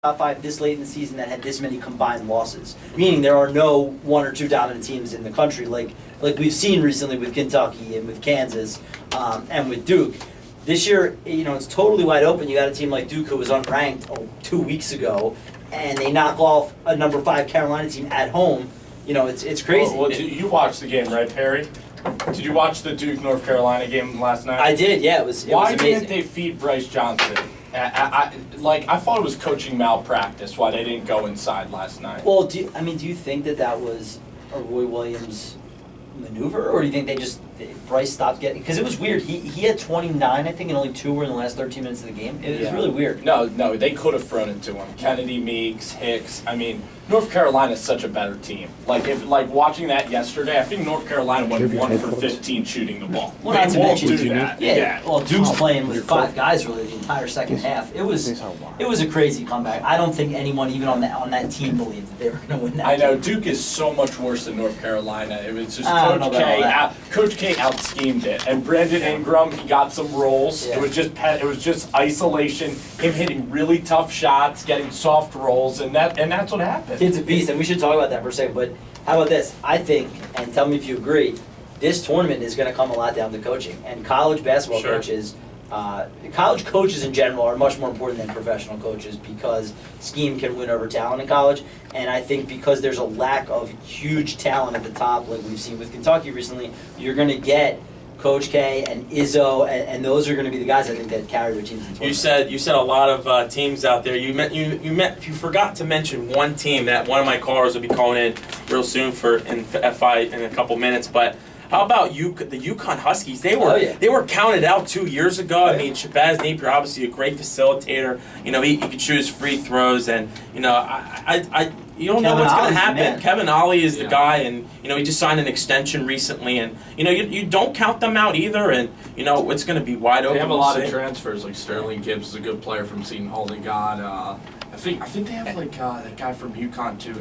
top five this late in the season that had this many combined losses. Meaning there are no one or two dominant teams in the country like we've seen recently with Kentucky and with Kansas and with Duke. This year, it's totally wide open. You got a team like Duke who was unranked 2 weeks ago, and they knock off a number 5 Carolina team at home. It's crazy. Well, you watched the game, right, Perry? Did you watch the Duke-North Carolina game last night? I did, yeah. It was Why amazing. didn't they feed Bryce Johnson? I thought it was coaching malpractice why they didn't go inside last night. Well, do you think that was a Roy Williams maneuver, or do you think Bryce stopped getting? Because it was weird. He had 29, I think, and only 2 were in the last 13 minutes of the game. It was really weird. No, they could have thrown it to him. Kennedy, Meeks, Hicks. I mean, North Carolina is such a better team. Watching that yesterday, I think North Carolina went 1 for 15 shooting the ball. Well, not to mention do that. Yeah. Well, Duke's playing with 5 guys really the entire second half. It was a crazy comeback. I don't think anyone even on that team believed that they were going to win that. I know Duke is so much worse than North Carolina. It was just Coach K out-schemed it, and Brandon Ingram, he got some rolls. Yeah. It was just isolation, him hitting really tough shots, getting soft rolls, and that's what happened. Kid's a beast, and we should talk about that for a second. But how about this? I think, and tell me if you agree, this tournament is going to come a lot down to coaching. And college basketball coaches, college coaches in general are much more important than professional coaches because scheme can win over talent in college. And I think because there's a lack of huge talent at the top, like we've seen with Kentucky recently, you're going to get Coach K and Izzo, and those are going to be the guys I think that carry their teams in the tournament. You said a lot of teams out there. You forgot to mention one team that one of my callers will be calling in real soon in FI in a couple minutes. But how about the UConn Huskies? They were counted out 2 years ago. I mean, Shabazz Napier, obviously a great facilitator. He can shoot his free throws, and you don't know what's going to happen. Man. Kevin Ollie is the guy, and he just signed an extension recently, and you don't count them out either, and it's going to be wide open. They have a lot of transfers, like Sterling Gibbs is a good player from Seton Hall. They got I think they have that guy from UConn too.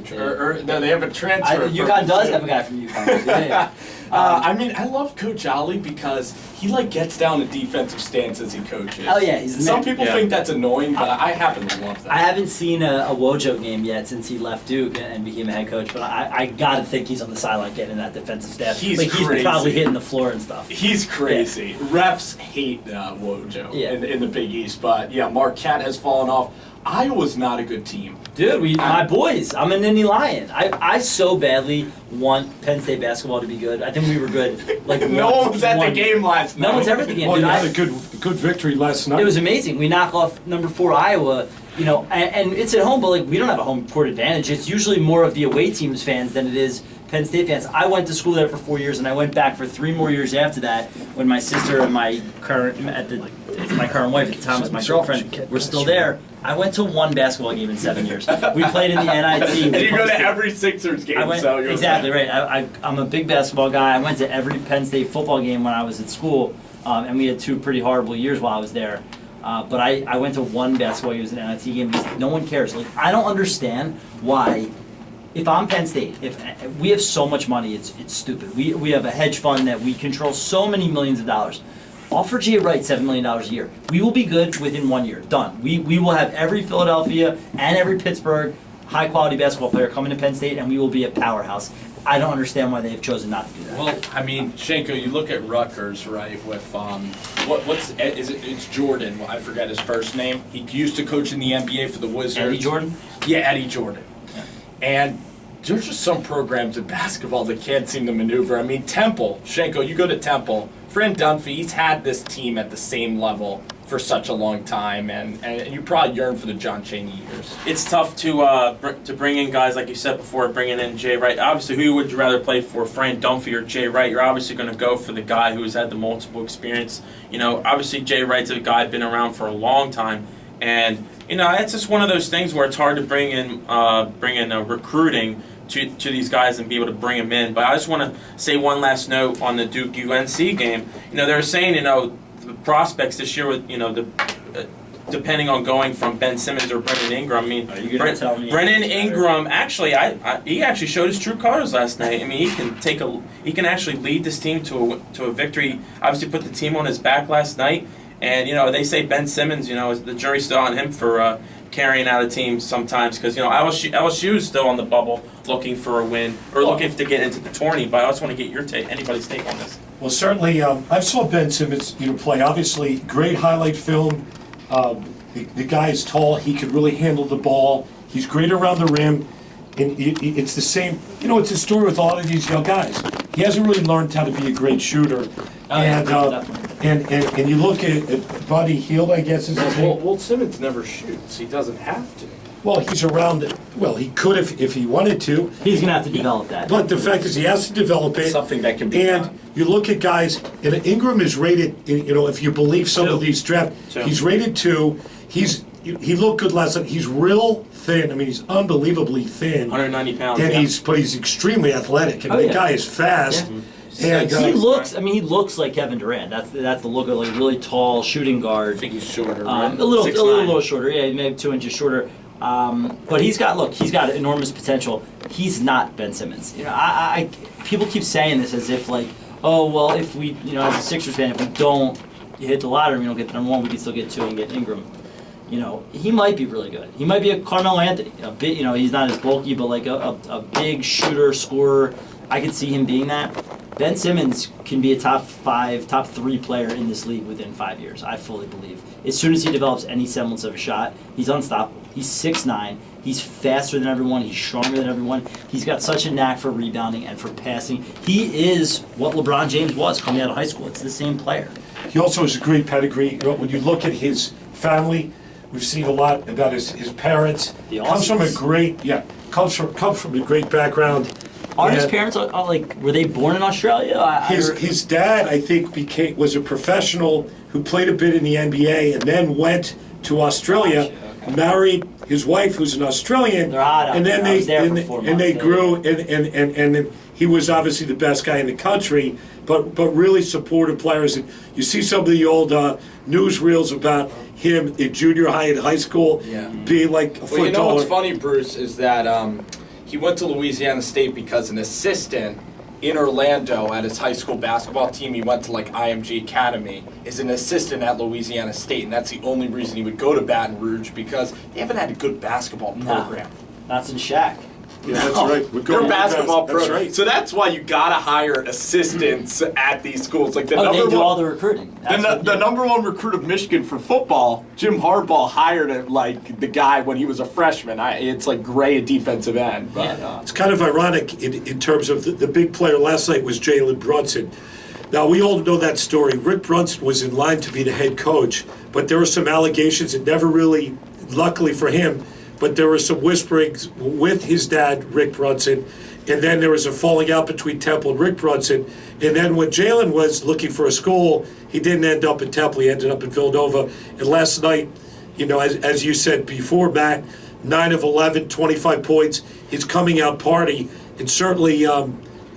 No, they have a transfer. UConn does have a guy from UConn. Yeah. I mean, I love Coach Ollie because he gets down to defensive stance as he coaches. Oh yeah, some people think that's annoying, but I happen to love that. I haven't seen a Wojo game yet since he left Duke and became a head coach, but I gotta think he's on the sideline getting that defensive staff. He's crazy. Probably hitting the floor and stuff. He's crazy. Yeah. Refs hate Wojo in the Big East, but yeah, Marquette has fallen off. Iowa's not a good team. Dude, my boys. I'm an Indy Lion. I so badly want Penn State basketball to be good. I think we were good. No one was at the game last night. No one's ever at the game. Well, you had a good victory last night. It was amazing. We knock off number 4 Iowa. And it's at home, but we don't have a home court advantage. It's usually more of the away team's fans than it is Penn State fans. I went to school there for 4 years, and I went back for 3 more years after that when my sister and my current wife at the time was my girlfriend were still there. I went to 1 basketball game in 7 years. We played in the NIT. And you go to every Sixers game. Exactly right. I'm a big basketball guy. I went to every Penn State football game when I was at school, and we had 2 pretty horrible years while I was there. But I went to 1 basketball game, it was an NIT game, because no one cares. I don't understand why. If I'm Penn State, if we have so much money, it's stupid. We have a hedge fund that we control so many millions of dollars. Offer Jay Wright $7 million a year. We will be good within 1 year. Done. We will have every Philadelphia and every Pittsburgh high-quality basketball player coming to Penn State, and we will be a powerhouse. I don't understand why they've chosen not to do that. Well, I mean, Shanko, you look at Rutgers, right? With it's Jordan. I forget his first name. He used to coach in the NBA for the Wizards. Eddie Jordan. Yeah, Eddie Jordan. Yeah. And there's just some programs in basketball that can't seem to maneuver. I mean, Temple, Shanko, you go to Temple. Fran Dunphy, he's had this team at the same level for such a long time, and you probably yearn for the John Chaney years. It's tough to bring in guys, like you said before, bringing in Jay Wright. Obviously, who would you rather play for, Fran Dunphy or Jay Wright? You're obviously going to go for the guy who's had the multiple experience. Obviously, Jay Wright's a guy been around for a long time, and it's just one of those things where it's hard to bring in recruiting to these guys and be able to bring them in. But I just want to say one last note on the Duke-UNC game. They were saying, the prospects this year with, depending on going from Ben Simmons or Brennan Ingram. I mean, Brennan Ingram he actually showed his true colors last night. I mean, he can actually lead this team to a victory. Obviously, put the team on his back last night. And, they say Ben Simmons, the jury's still on him for carrying out a team sometimes because LSU is still on the bubble, looking for a win or looking to get into the tourney. But I also want to get your take, anybody's take on this. Well, certainly, I saw Ben Simmons, play. Obviously, great highlight film. The guy is tall. He could really handle the ball. He's great around the rim. And it's the same, it's a story with all of these young guys. He hasn't really learned how to be a great shooter. And you look at Buddy Hield, I guess is his name. Well, Simmons never shoots. He doesn't have to. Well, he's around it. Well, he could if he wanted to. He's gonna have to develop that. But the fact is, he has to develop it. Something that can be And done. you look at guys, and Ingram is rated, if you believe some of these draft, he's rated 2. He looked good last night. He's real thin. I mean, he's unbelievably thin. 190 pounds. And yeah. he's extremely athletic. And the guy is fast. Yeah. And He looks like Kevin Durant. That's the look of like really tall shooting guard. I think he's shorter, A right? little shorter. Yeah, maybe 2 inches shorter. But he's got enormous potential. He's not Ben Simmons. People keep saying this as if like, oh well, if we, as a Sixers fan, if we don't hit the lottery, we don't get the number 1, we can still get 2 and get Ingram. He might be really good. He might be a Carmelo Anthony. A bit, he's not as bulky, but like a big shooter, scorer. I could see him being that. Ben Simmons can be a top 5, top 3 player in this league within 5 years. I fully believe. As soon as he develops any semblance of a shot, he's unstoppable. He's 6'9". He's faster than everyone. He's stronger than everyone. He's got such a knack for rebounding and for passing. He is what LeBron James was coming out of high school. It's the same player. he also has a great pedigree. When you look at his family, we've seen a lot about his parents. The Comes from a Aussies. great, comes from a great background. Are his And parents were they born in Australia? His dad, I think, was a professional who played a bit in the NBA and then went to Australia, married his wife, who's an Australian, They're hot out and then there. I was there for 4 they months. grew, and then he was obviously the best guy in the country, but really supportive players. And you see some of the old newsreels about him in junior high and high school, being like a foot Well, you know what's taller. funny, Bruce, is that he went to Louisiana State because an assistant in Orlando at his high school basketball team, he went to like IMG Academy, is an assistant at Louisiana State, and that's the only reason he would go to Baton Rouge, because they haven't had a good basketball program. Not since Shaq. Yeah, that's right. We're Their going basketball that's program. right. So that's why you gotta hire assistants at these schools. Like the Oh, number they do one, all the recruiting. That's what- the number one recruit of Michigan for football, Jim Harbaugh, hired the guy when he was a freshman. It's like Gray at defensive end. But, It's kind of ironic in terms of the big player last night was Jalen Brunson. Now, we all know that story. Rick Brunson was in line to be the head coach, but there were some allegations that never really, luckily for him, but there were some whisperings with his dad, Rick Brunson, and then there was a falling out between Temple and Rick Brunson. And then when Jalen was looking for a school, he didn't end up in Temple. He ended up in Villanova. And last night, as you said before, Matt, 9 of 11, 25 points, his coming out party. And certainly,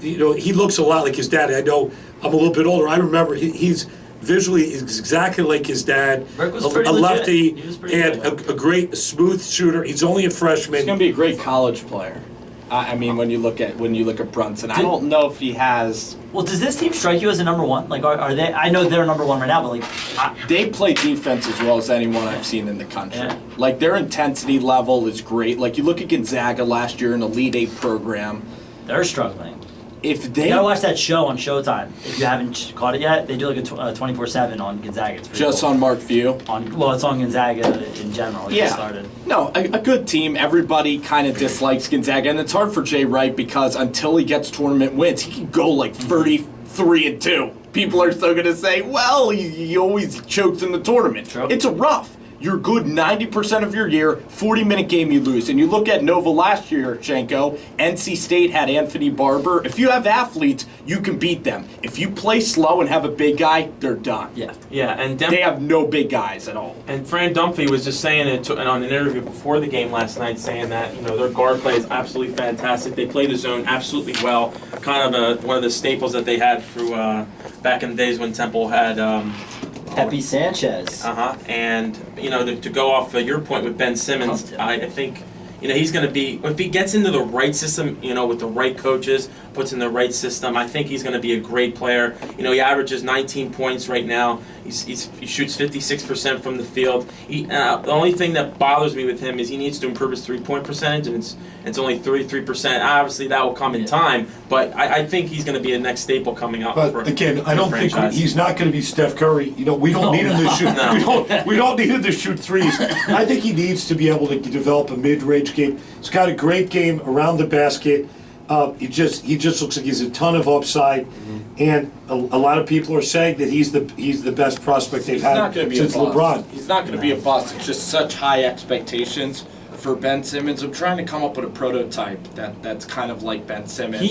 he looks a lot like his dad. I know I'm a little bit older. I remember he's visually exactly like his dad. Rick was a pretty lefty legit. He was pretty and good. a great smooth shooter. He's only a freshman. he's going to be a great college player. I mean, when you look at Brunson, I don't know if he has. Well, does this team strike you as a number one? Like, are they? I know they're number one right now, but like, They play defense as well as anyone I've seen in the country. Yeah. Like, their intensity level is great. Like, you look at Gonzaga last year in the Elite Eight program. they're struggling. If they You gotta watch that show on Showtime if you haven't caught it yet. They do like a 24/7 on Gonzaga. It's pretty just cool. on Mark Few. It's on Gonzaga in general. It just started. No, a good team. Everybody kind of dislikes Gonzaga, and it's hard for Jay Wright because until he gets tournament wins, he can go like 33-2. People are still going to say, well, he always chokes in the tournament. True. It's a rough. You're good 90% of your year, 40-minute game you lose. And you look at Nova last year, Shenko, NC State had Anthony Barber. If you have athletes, you can beat them. If you play slow and have a big guy, they're done. Yeah, and They have no big guys at all. And Fran Dunphy was just saying it on an interview before the game last night, saying that their guard play is absolutely fantastic. They play the zone absolutely well. Kind of one of the staples that they had through back in the days when Temple had. Pepe Sanchez. And to go off your point with Ben Simmons, I think he's going to be, if he gets into the right system, with the right coaches, puts in the right system, I think he's going to be a great player. He averages 19 points right now. He shoots 56% from the field. The only thing that bothers me with him is he needs to improve his 3-point percentage, and it's only 33%. Obviously, that will come in time, but I think he's going to be a next staple coming up. But again, I don't think he's not going to be Steph Curry. We don't need him to shoot. No. We don't need him to shoot threes. I think he needs to be able to develop a mid-range game. He's got a great game around the basket. He just looks like he's a ton of upside, and a lot of people are saying that he's the best prospect they've had since LeBron. He's not going to be a bust. It's just such high expectations for Ben Simmons. I'm trying to come up with a prototype that's kind of like Ben Simmons.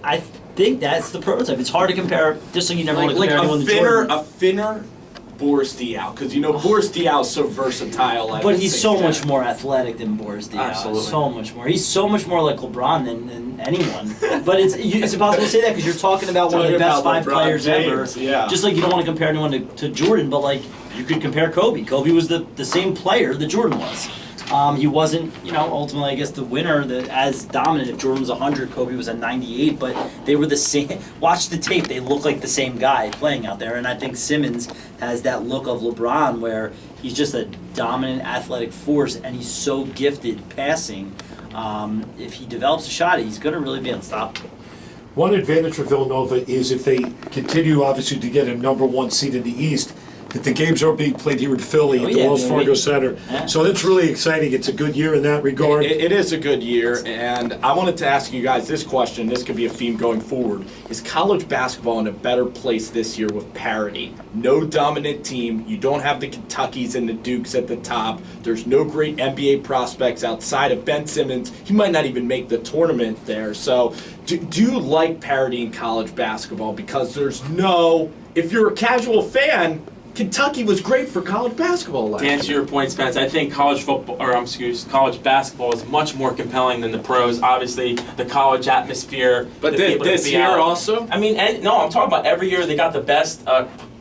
I think that's the prototype. It's hard to compare. Just like you never want to compare anyone to Jordan. A thinner Boris Diaw, because Boris Diaw is so versatile. But he's so much more athletic than Boris Diaw. Absolutely. So much more. He's so much more like LeBron than anyone. But it's impossible to say that because you're talking about one of the best 5 players James, ever. yeah. Just like you don't want to compare anyone to Jordan, but like you could compare Kobe. Kobe was the same player that Jordan was. He wasn't, ultimately, I guess, the winner as dominant. If Jordan was 100, Kobe was at 98, but they were the same. Watch the tape. They look like the same guy playing out there. And I think Simmons has that look of LeBron where he's just a dominant athletic force, and he's so gifted passing. If he develops a shot, he's going to really be unstoppable. One advantage for Villanova is if they continue, obviously, to get a number 1 seed in the East, that the games are being played here in Philly at the Wells Fargo Center. Yeah. So that's really exciting. It's a good year in that regard. It is a good year, and I wanted to ask you guys this question. This could be a theme going forward. Is college basketball in a better place this year with parity? No dominant team. You don't have the Kentuckys and the Dukes at the top. There's no great NBA prospects outside of Ben Simmons. He might not even make the tournament there. So do you like parity in college basketball? Because if you're a casual fan, Kentucky was great for college basketball last year. To answer your point, Spence, I think college basketball is much more compelling than the pros. Obviously, the college atmosphere. But this year also? I mean, no, I'm talking about every year they got the best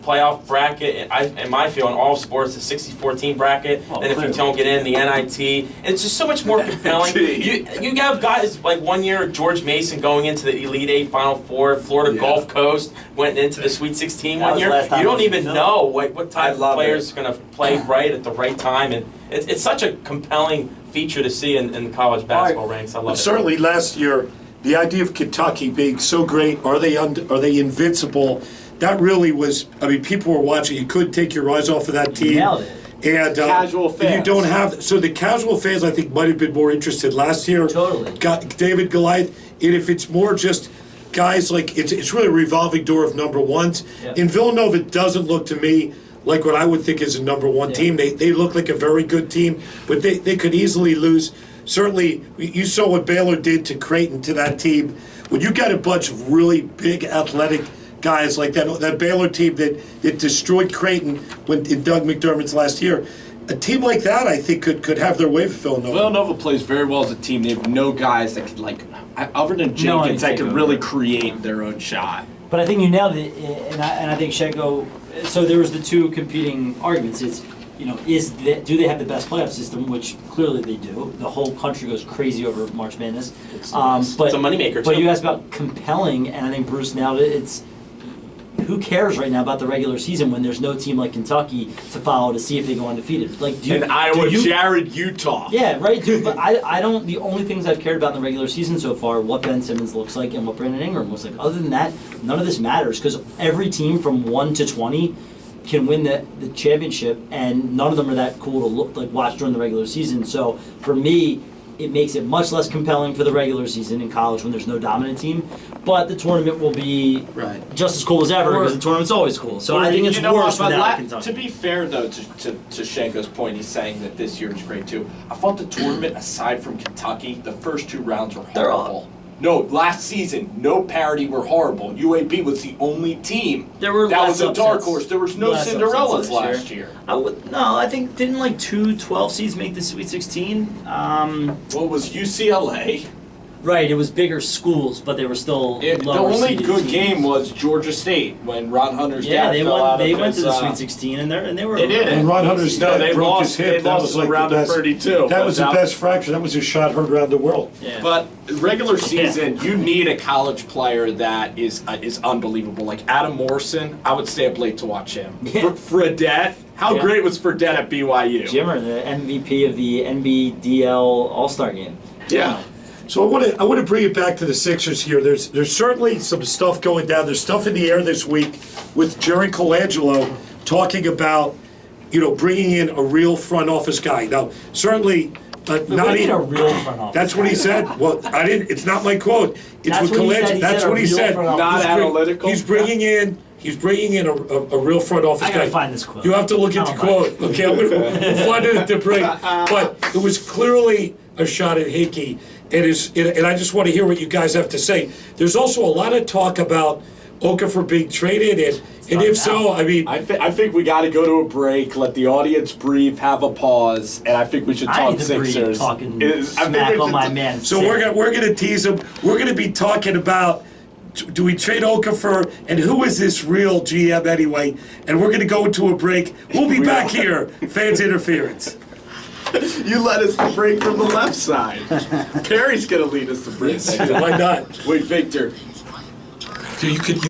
playoff bracket. In my field, in all sports, the 64-team bracket. And if you don't get in, the NIT. It's just so much more compelling. You have guys like one year, George Mason going into the Elite Eight, Final Four. Florida Gulf Coast went into the Sweet 16 one year. You don't even know what type of players is going to play right at the right time. And it's such a compelling feature to see in the college basketball ranks. I love it. Certainly last year, the idea of Kentucky being so great, are they invincible? That really was, people were watching. You couldn't take your eyes off of that team. Nailed it. And casual fans. You don't have, so the casual fans, I think, might have been more interested last year. Totally. Got David Goliath. And if it's more just guys like, it's really a revolving door of number 1s. Yeah. In Villanova, it doesn't look to me like what I would think is a number 1 team. They look like a very good team, but they could easily lose. Certainly, you saw what Baylor did to Creighton, to that team. When you got a bunch of really big athletic guys like that Baylor team that destroyed Creighton in Doug McDermott's last year, a team like that, I think, could have their way for Villanova. Villanova plays very well as a team. They have no guys that could, other than Jenkins, that could really create their own shot. But I think you nailed it, and I think Shenko. So there was the 2 competing arguments. It's do they have the best playoff system, which clearly they do. The whole country goes crazy over March Madness. It's a moneymaker, But too. you asked about compelling, and I think Bruce nailed it. It's who cares right now about the regular season when there's no team like Kentucky to follow to see if they go undefeated? Iowa, Jared, Utah. Yeah, right, dude. But I don't. The only things I've cared about in the regular season so far are what Ben Simmons looks like and what Brandon Ingram looks like. Other than that, none of this matters because every team from 1 to 20 can win the championship, and none of them are that cool to watch during the regular season. So for me, it makes it much less compelling for the regular season in college when there's no dominant team. But the tournament will be just as cool as ever because the tournament's always cool. So I think it's worse without Kentucky. To be fair, though, to Shenko's point, he's saying that this year is great, too. I thought the tournament, aside from Kentucky, the first 2 rounds were horrible. No, last season, no parity were horrible. UAB was the only team that was a dark horse. There was no Cinderellas last year. I think didn't 2 12 seeds make the Sweet 16? What was UCLA? Right, it was bigger schools, but they were still The lower only seeded good teams. game was Georgia State when Ron Hunter's Yeah, dad they fell won. out They of went his, to the Sweet 16, and they were. They did. And Ron Hunter's No, dad they broke lost. his hip. They That lost was like around the the best. 32. That was the best fracture. That was a shot heard around the world. Yeah. But regular season, you need a college player that is unbelievable. Like Adam Morrison, I would stay up late to watch him. Yeah. Fredette, how Yeah. great was Fredette at BYU? Jimmer, the MVP of the NBDL All-Star Game. Yeah. So I want to bring it back to the Sixers here. There's certainly some stuff going down. There's stuff in the air this week with Jerry Colangelo talking about, bringing in a real front office guy. Now, certainly not even even a real front office. That's what he said. Well, I didn't. It's not my quote. It's That's with what he Colangelo. said. He That's said what a he real said. front office. Not He's analytical. He's bringing in a real front office I guy. gotta find this quote. You have to look at the I'll find quote. Okay, we'll find it at the break. But it was clearly a shot at Hickey. And I just want to hear what you guys have to say. There's also a lot of talk about Okafor being traded, and if so, I mean, I think we got to go to a break, let the audience breathe, have a pause, and I think we should I talk need to breathe Sixers. talking I think smack we on should my man. so we're gonna tease him. We're gonna be talking about. Do we trade Okafor, and who is this real GM anyway? And we're gonna go into a break. We'll be back here. Fans interference. You let us break from the left side. Perry's going to lead us to break. Why not? Wait, Victor. So you could.